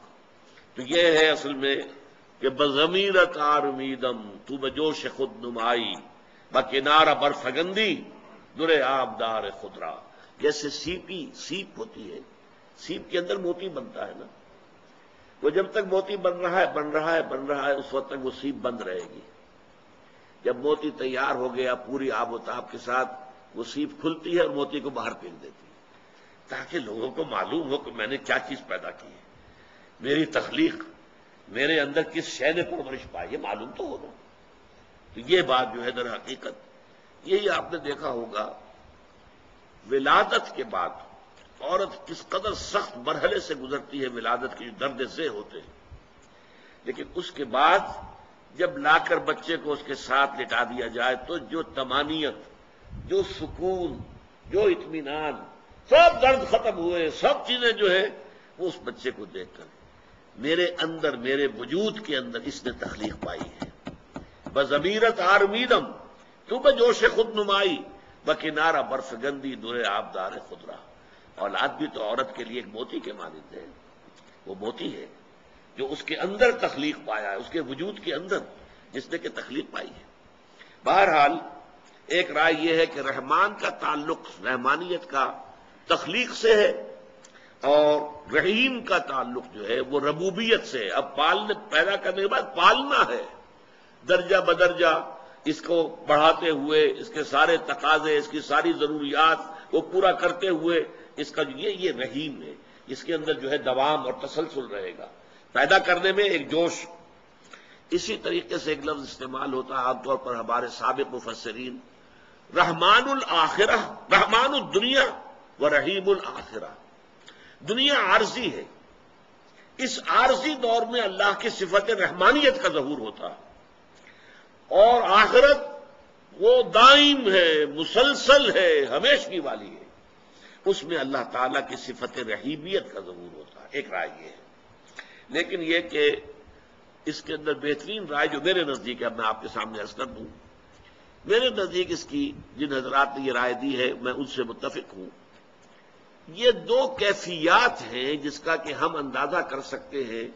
تو یہ ہے اصل میں کہ بضمیرت آرمیدم تو بجوش خود نمائی بکنارہ برفگندی در آبدار خضرا. جیسے سیپ ہوتی ہے، سیپ کے اندر موتی بنتا ہے نا، وہ جب تک موتی بن رہا ہے اس وقت تک وہ سیپ بند رہے گی. جب موتی تیار ہو گیا پوری آب و تاب کے ساتھ وہ سیپ کھلتی ہے اور موتی کو باہر پھینک دیتی ہے تاکہ لوگوں کو معلوم ہو کہ میں نے کیا چیز پیدا کی ہے، میری تخلیق، میرے اندر کس شے نے پرورش پائی ہے، معلوم تو ہوگا. تو یہ بات جو ہے در حقیقت یہی آپ نے دیکھا ہوگا ولادت کے بعد عورت کس قدر سخت مرحلے سے گزرتی ہے، ولادت کے جو درد سے ہوتے ہیں، لیکن اس کے بعد جب لا کر بچے کو اس کے ساتھ لٹا دیا جائے تو جو طمانینت، جو سکون، جو اطمینان، سب درد ختم ہوئے، سب چیزیں جو ہے وہ اس بچے کو دیکھ کر میرے اندر، میرے وجود کے اندر اس نے تخلیق پائی ہے. بضمیرت آرمیدم تو بجوش خود نمائی بکنارہ برف گندی در آبدار خضرا. اولاد بھی تو عورت کے لیے ایک موتی کے مانند ہے، وہ موتی ہے جو اس کے اندر تخلیق پایا ہے، اس کے وجود کے اندر جس نے کہ تخلیق پائی ہے. بہرحال ایک رائے یہ ہے کہ رحمان کا تعلق، رحمانیت کا تخلیق سے ہے، اور رحیم کا تعلق جو ہے وہ ربوبیت سے ہے. اب پیدا کرنے کے بعد پالنا ہے، درجہ بدرجہ اس کو بڑھاتے ہوئے، اس کے سارے تقاضے، اس کی ساری ضروریات کو پورا کرتے ہوئے اس کا یہ رحیم ہے، اس کے اندر جو ہے دوام اور تسلسل رہے گا. پیدا کرنے میں ایک جوش. اسی طریقے سے ایک لفظ استعمال ہوتا ہے عام طور پر ہمارے سابق مفسرین، رحمان الآخرہ، رحمان الدنیا و رحیم الآخرہ. دنیا عارضی ہے، اس عارضی دور میں اللہ کی صفت رحمانیت کا ظہور ہوتا ہے، اور آخرت وہ دائم ہے، مسلسل ہے، ہمیشگی والی ہے، اس میں اللہ تعالیٰ کی صفت رحیمیت کا ظہور ہوتا ہے. ایک رائے یہ ہے. لیکن یہ کہ اس کے اندر بہترین رائے جو میرے نزدیک ہے، اب میں آپ کے سامنے عرض کر دوں، میرے نزدیک اس کی جن حضرات نے یہ رائے دی ہے میں ان سے متفق ہوں. یہ دو کیفیات ہیں جس کا کہ ہم اندازہ کر سکتے ہیں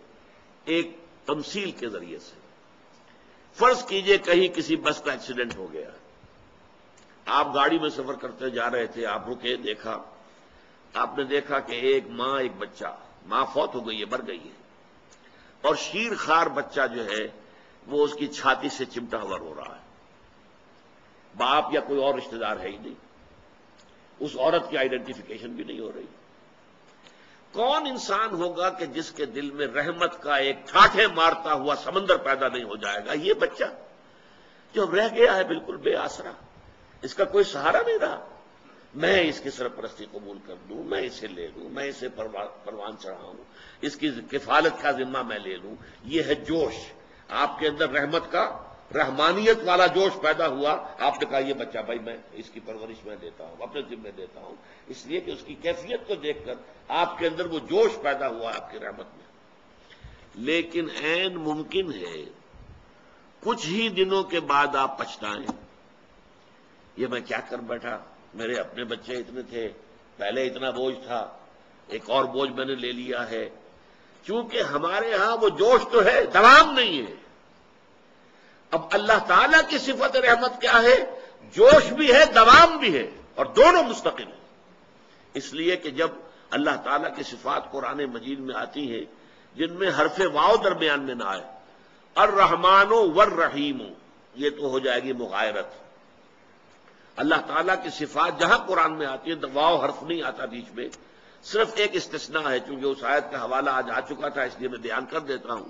ایک تمثیل کے ذریعے سے. فرض کیجئے کہیں کسی بس کا ایکسیڈنٹ ہو گیا، آپ گاڑی میں سفر کرتے جا رہے تھے، آپ رکے، دیکھا، آپ نے دیکھا کہ ایک ماں ایک بچہ، ماں فوت ہو گئی ہے، مر گئی ہے، اور شیر خوار بچہ جو ہے وہ اس کی چھاتی سے چمٹا ہوا رو رہا ہے. باپ یا کوئی اور رشتہ دار ہے ہی نہیں، اس عورت کی آئیڈینٹیفیکیشن بھی نہیں ہو رہی. کون انسان ہوگا کہ جس کے دل میں رحمت کا ایک ٹھاٹھے مارتا ہوا سمندر پیدا نہیں ہو جائے گا؟ یہ بچہ جو رہ گیا ہے بالکل بے آسرا، اس کا کوئی سہارا نہیں رہا، میں اس کی سرپرستی قبول کر لوں، میں اسے لے لوں، میں اسے پروان چڑھاؤں، اس کی کفالت کا ذمہ میں لے لوں. یہ ہے جوش آپ کے اندر، رحمت کا، رحمانیت والا جوش پیدا ہوا. آپ نے کہا یہ بچہ بھائی میں اس کی پرورش میں دیتا ہوں، اپنے ذمہ دیتا ہوں، اس لیے کہ اس کی کیفیت کو دیکھ کر آپ کے اندر وہ جوش پیدا ہوا آپ کی رحمت میں. لیکن عین ممکن ہے کچھ ہی دنوں کے بعد آپ پچھتائیں، یہ میں کیا کر بیٹھا، میرے اپنے بچے اتنے تھے، پہلے اتنا بوجھ تھا، ایک اور بوجھ میں نے لے لیا ہے. چونکہ ہمارے ہاں وہ جوش تو ہے، دوام نہیں ہے. اب اللہ تعالیٰ کی صفت رحمت کیا ہے؟ جوش بھی ہے، دوام بھی ہے، اور دونوں مستقل ہیں. اس لیے کہ جب اللہ تعالیٰ کی صفات قرآن مجید میں آتی ہیں جن میں حرف واو درمیان میں نہ آئے، الرحمن والرحیم، یہ تو ہو جائے گی مغایرت. اللہ تعالیٰ کی صفات جہاں قرآن میں آتی ہے تو واو حرف نہیں آتا بیچ میں، صرف ایک استثناء ہے، چونکہ اس آیت کا حوالہ آج آ چکا تھا اس لیے میں بیان کر دیتا ہوں۔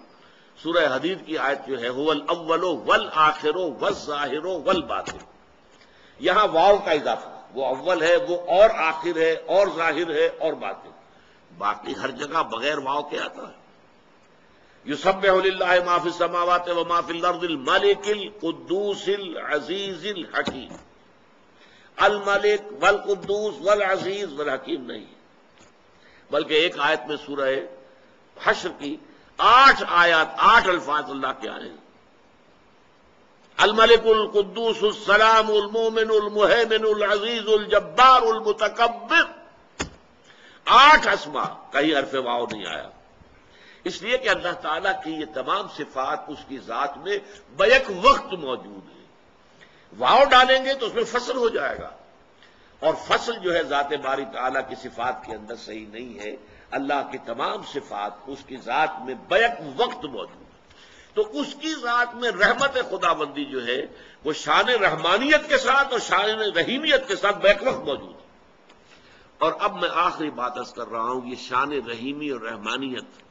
سورہ حدید کی آیت جو ہے هو الاول والآخر والظاہر والباطن، یہاں واو کا اضافہ، وہ اول ہے، وہ اور آخر ہے اور ظاہر ہے اور باطن، باقی ہر جگہ بغیر واو کے آتا ہے۔ یسبح للہ ما فی السماوات و ما فی الارض الملک القدوس العزیز الحکیم، الملک والقدوس والعزیز والحکیم نہیں، بلکہ ایک آیت میں سورہ حشر کی 8 آیات 8 الفاظ اللہ کے آئے ہیں، الملک القدوس السلام المومن المہیمن العزیز الجبار المتکبر، 8 اسماء، کہیں حرف واو نہیں آیا، اس لیے کہ اللہ تعالیٰ کی یہ تمام صفات اس کی ذات میں بیک وقت موجود ہیں۔ واو ڈالیں گے تو اس میں فصل ہو جائے گا، اور فصل جو ہے ذات باری تعالیٰ کی صفات کے اندر صحیح نہیں ہے۔ اللہ کی تمام صفات اس کی ذات میں بیک وقت موجود ہے، تو اس کی ذات میں رحمت خداوندی جو ہے وہ شان رحمانیت کے ساتھ اور شان رحیمیت کے ساتھ بیک وقت موجود ہے۔ اور اب میں آخری بات عرض کر رہا ہوں، یہ شان رحیمی اور رحمانیت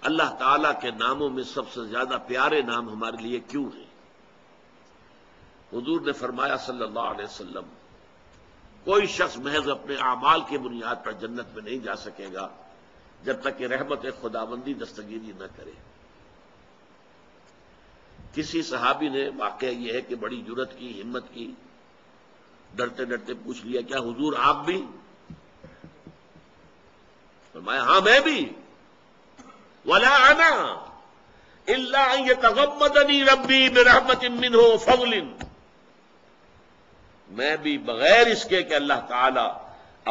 اللہ تعالیٰ کے ناموں میں سب سے زیادہ پیارے نام ہمارے لیے کیوں ہیں؟ حضور نے فرمایا صلی اللہ علیہ وسلم، کوئی شخص محض اپنے اعمال کی بنیاد پر جنت میں نہیں جا سکے گا جب تک کہ رحمت خداوندی دستگیری نہ کرے۔ کسی صحابی نے، واقعہ یہ ہے کہ بڑی جرت کی، ہمت کی، ڈرتے ڈرتے پوچھ لیا، کیا حضور آپ بھی؟ فرمایا ہاں میں بھی، ولا انا الا ان يتغمدني ربي برحمة منه وفضل، میں بھی بغیر اس کے کہ اللہ تعالیٰ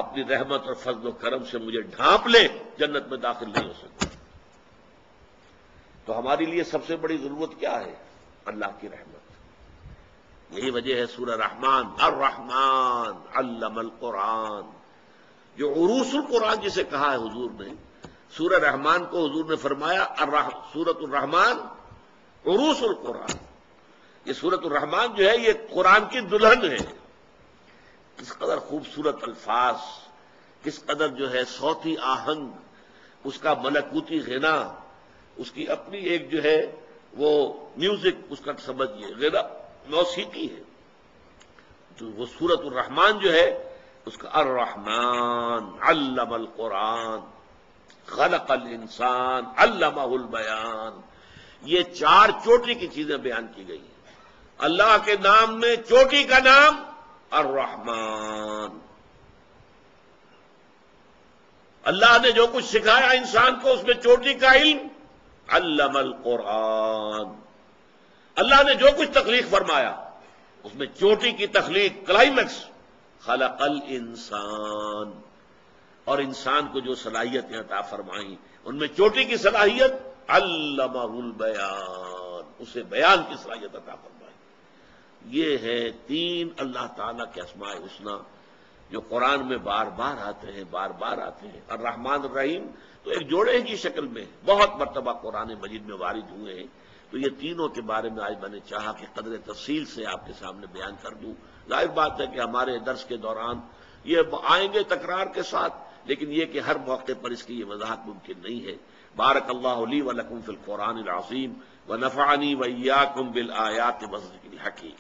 اپنی رحمت اور فضل و کرم سے مجھے ڈھانپ لے جنت میں داخل نہیں ہو سکتا۔ تو ہمارے لیے سب سے بڑی ضرورت کیا ہے؟ اللہ کی رحمت۔ یہی وجہ ہے سورہ رحمان، الرحمن علم القرآن، جو عروس القرآن جسے کہا ہے حضور نے، سورہ رحمان کو حضور نے فرمایا سورۃ الرحمان عروس القرآن۔ یہ سورۃ الرحمان جو ہے یہ قرآن کی دلہن ہے۔ کس قدر خوبصورت الفاظ، کس قدر جو ہے صوتی آہنگ، اس کا ملکوتی غنا، اس کی اپنی ایک جو ہے وہ میوزک، اس کا سمجھیے غنا موسیقی ہے۔ تو وہ سورۃ الرحمان جو ہے اس کا الرحمن علم القرآن خلق الانسان علمہ البیان، یہ 4 چوٹی کی چیزیں بیان کی گئی ہیں۔ اللہ کے نام میں چوٹی کا نام الرحمن، اللہ نے جو کچھ سکھایا انسان کو اس میں چوٹی کا علم، علم القرآن، اللہ نے جو کچھ تخلیق فرمایا اس میں چوٹی کی تخلیق، کلائمیکس، خلق الانسان، اور انسان کو جو صلاحیتیں عطا فرمائیں ان میں چوٹی کی صلاحیت علمہ البیان، اسے بیان کی صلاحیت عطا فرمائی۔ یہ ہے 3 اللہ تعالیٰ کے اسماء الحسنی جو قرآن میں بار بار آتے ہیں، بار بار آتے ہیں۔ الرحمن الرحیم تو ایک جوڑے کی شکل میں بہت مرتبہ قرآن مجید میں وارد ہوئے ہیں، تو یہ تینوں کے بارے میں آج میں نے چاہا کہ قدر تفصیل سے آپ کے سامنے بیان کر دوں۔ ظاہر بات ہے کہ ہمارے درس کے دوران یہ آئیں گے تکرار کے ساتھ، لیکن یہ کہ ہر موقع پر اس کی یہ وضاحت ممکن نہیں ہے۔ بارک اللہ لی و لکم فی القرآن العظیم ونفعنی وإیاکم بالآیات والذکر الحکیم۔